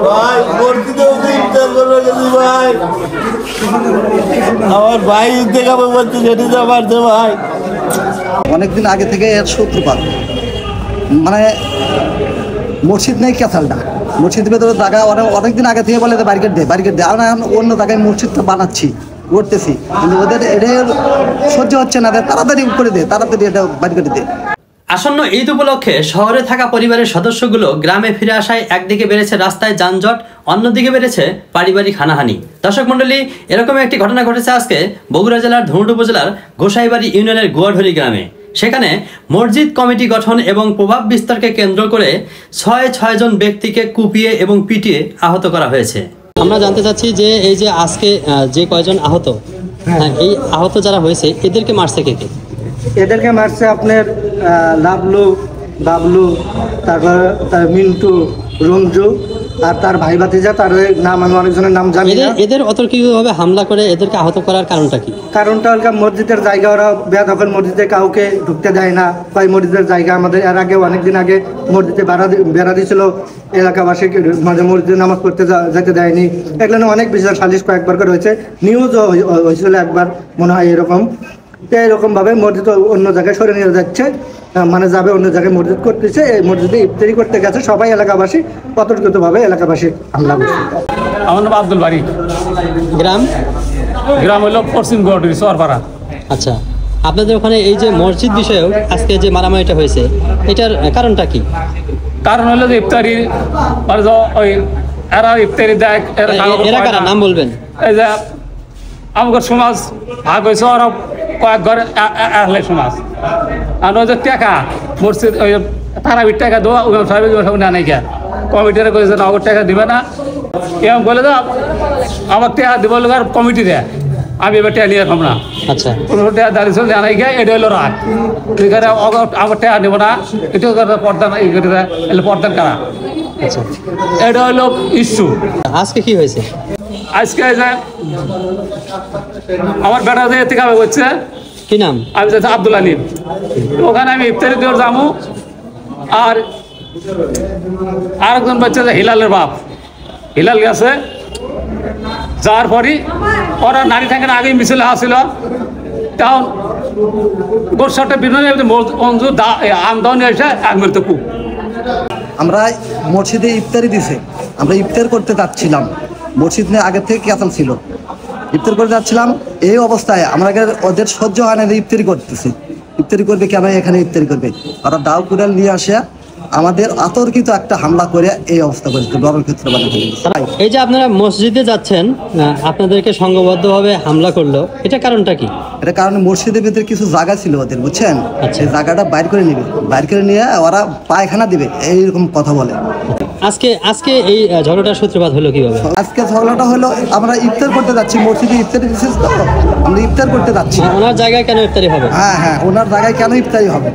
ভাই ভাই আমার ভাই দেখাবো বলতে যেতে পারছে ভাই। অনেকদিন আগে থেকে এর সূত্রপাত, মানে মসজিদ নেই ক্যাসালটা, মসজিদের ভেতরে জায়গা অনেকদিন আগে থেকে বলে ব্যারিকেড দে, আর অন্য জায়গায় মসজিদটা বানাচ্ছি করতেছি, কিন্তু ওদের এটা সহ্য হচ্ছে না, তাড়াতাড়ি করে দে, তাড়াতাড়ি এটা ব্যারিকেড দে। আসন্ন ঈদ উপলক্ষে শহরে থাকা পরিবারের সদস্যগুলো গ্রামে ফিরে আসায় একদিকে বেড়েছে রাস্তায় যানজট, অন্যদিকে বেড়েছে পারিবারিক হানাহানি। দর্শক মণ্ডলী, এরকম একটি ঘটনা ঘটেছে আজকে বগুড়া জেলার ধুনট উপজেলার গোসাইবাড়ি ইউনিয়নের গুয়াঢলি গ্রামে। সেখানে মসজিদ কমিটি গঠন এবং প্রভাব বিস্তারকে কেন্দ্র করে ৬ জন ব্যক্তিকে কুপিয়ে এবং পিটিয়ে আহত করা হয়েছে। আমরা জানতে চাচ্ছি যে এই যে আজকে যে কয়জন আহত, এই আহত যারা হয়েছে এদেরকে মারছে কে কে? এদেরকে মারছে আপনার লাবলু, বাবলু, তারপর তার মিন্টু, রঞ্জু আর তার ভাই ভাতিজা, তার নাম আমি অনেকজনের নাম জানি না। এদের অতর্কিতভাবে হামলা করে এদেরকে আহত করার কারণটা কি? কারণটা হল মসজিদের জায়গা ওরা বেদখল, মসজিদে কাউকে ঢুকতে দেয় না, তাই মসজিদের জায়গা আমাদের এর আগে অনেকদিন আগে মসজিদে বেড়া দিয়েছিল এলাকাবাসী, মাঝে মসজিদে নামাজ পড়তে যেতে দেয়নি। এগুলো অনেক বিচার সালিশ কয়েকবার করে হয়েছে, নিউজও হয়েছিল একবার মনে হয় এরকম। এরকম ভাবে মসজিদ অন্য জায়গায় সরে নিয়ে যাচ্ছে, মানে যাবে অন্য জায়গায় মসজিদ করতেছে, এই মসজিদে ইফতারি করতে গেছে সবাই এলাকাবাসী, অতর্কিতভাবে এলাকাবাসী হামলা করছে। আমার নাম আব্দুল বাড়ি, গ্রাম হলো পশ্চিম গোয়াঢলি সোয়ারপাড়া। আচ্ছা, আপনাদের ওখানে এই যে মসজিদ বিষয়ে আজকে যে মারামারিটা হয়েছে, এটার কারণটা কি? কারণ হলো যে ইফতারি, ওই এরা ইফতারি দেয়, এরা কারা নাম বলবেন? এই যে আমাদের সমাজ ভাগ হয়েছে, ওরা কয়েক ঘর আহলে সমাজ, আর ওই যে টাকা মসজিদ ওই তারাবির টাকা দেওয়া উমাম সাহেব নাই গিয়া কমিটিরা করেছে না, টাকা দিবে না, এরকম বলে দাও আমার টাকা দিব আর কমিটি দেয়, আমি এবার টাকা নিয়ে না। আচ্ছা, কোনো টাকা দাঁড়িয়ে চলে জানাই গিয়া, এটা হলো রাগ, এখানে আমার টাকা নেবো না, এটা পর্দান এলে পর্দান করা। আচ্ছা, এটা হলো ইস্যু। আজকে কি হয়েছে? আজকে আমার বেটা যে থেকে হচ্ছে, কি নাম? আমি যাচ্ছি আব্দুল আলিম, ওখানে আমি ইফতারি দেওয়ার যাবো, আর আরেকজন বাচ্চা যে হিলালের বাপ, হিলাল গেছে, যাওয়ার পরই ওরা নারী থাকেন আগেই মিছিলে আসছিল, তখন গোসাটা বিনোদন অঞ্জু আমদানি এসে একমাত্র কূপ। আমরা মসজিদে ইফতারি দিছে, আমরা ইফতার করতে যাচ্ছিলাম, মসজিদ নিয়ে আগের থেকে ক্যাসাল ছিল, ইফতার করে যাচ্ছিলাম, এই অবস্থায় আমরা ওদের সহ্য হয় না, ইফতারি করতেছি, ইফতারি করবে কেন এখানে ইফতারি করবে, ওরা দাও কুড়াল নিয়ে আসে আমাদের অতর্কিত একটা হামলা করে এই অবস্থা করেছে, ডবল ক্ষেত্রে বানাতে। এই যে আপনারা মসজিদে যাচ্ছেন, আপনাদেরকে সংঘবদ্ধভাবে হামলা করলো, এটা কারণটা কি? এটা কারণে মসজিদের ভিতরে কিছু জায়গা ছিল ওদের, বুঝছেন, সেই জায়গাটা বাইর করে নিবে, বাইর করে নিয়ে ওরা পায়খানা দিবে, এইরকম কথা বলে। আজকে এই ঝগড়াটার সূত্রপাত হলো কিভাবে? আজকে ঝগড়াটা হলো, আমরা ইফতার করতে যাচ্ছি, মসজিদে ইফতারি দিচ্ছিস তো, আমরা ইফতার করতে যাচ্ছি। ওনার জায়গায় কেন ইফতারি হবে? হ্যাঁ, ওনার জায়গায় কেন ইফতারি হবে?